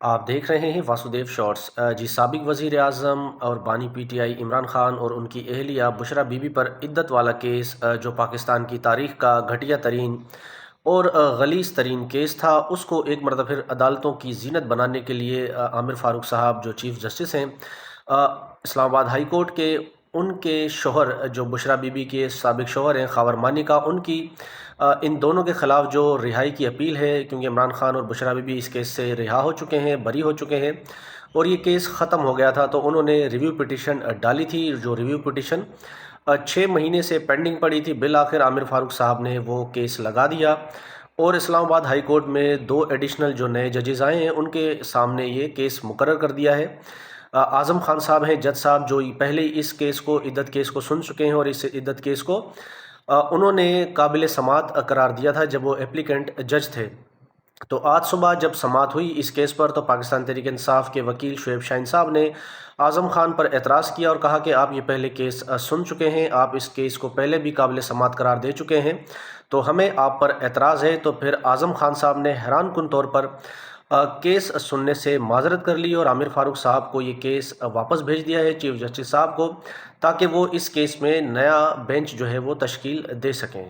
آپ دیکھ رہے ہیں واسودیو شارٹس جی سابق وزیر اعظم اور بانی P T I Imran Khan اور ان کی اہلیہ بشرا بی بی پر عدت والا کیس جو پاکستان کی تاریخ کا گھٹیا ترین اور غلیظ ترین کیس تھا، اس کو ایک مرتبہ پھر عدالتوں کی زینت بنانے کے لیے عامر فاروق صاحب جو چیف جسٹس ہیں اسلام آباد ہائی کورٹ کے، ان کے شوہر جو بشرا بی بی کے سابق شوہر ہیں خاور مانیکا، ان کی ان دونوں کے خلاف جو رہائی کی اپیل ہے، کیونکہ عمران خان اور بشرا بی بی اس کیس سے رہا ہو چکے ہیں، بری ہو چکے ہیں اور یہ کیس ختم ہو گیا تھا، تو انہوں نے ریویو پٹیشن ڈالی تھی، جو ریویو پٹیشن 6 مہینے سے پینڈنگ پڑی تھی۔ بالآخر عامر فاروق صاحب نے وہ کیس لگا دیا اور اسلام آباد ہائی کورٹ میں 2 ایڈیشنل جو نئے ججز آئے ہیں، ان کے سامنے یہ کیس مقرر کر دیا ہے۔ اعظم خان صاحب ہیں جج صاحب، جو پہلے اس کیس کو عدت کیس کو سن چکے ہیں اور اس عدت کیس کو انہوں نے قابل سماعت قرار دیا تھا جب وہ اپلیکنٹ جج تھے۔ تو آج صبح جب سماعت ہوئی اس کیس پر، تو پاکستان تحریک انصاف کے وکیل شعیب شاہین صاحب نے اعظم خان پر اعتراض کیا اور کہا کہ آپ یہ پہلے کیس سن چکے ہیں، آپ اس کیس کو پہلے بھی قابل سماعت قرار دے چکے ہیں، تو ہمیں آپ پر اعتراض ہے۔ تو پھر اعظم خان صاحب نے حیران کن طور پر کیس سننے سے معذرت کر لی اور عامر فاروق صاحب کو یہ کیس واپس بھیج دیا ہے چیف جسٹس صاحب کو، تاکہ وہ اس کیس میں نیا بینچ جو ہے وہ تشکیل دے سکیں۔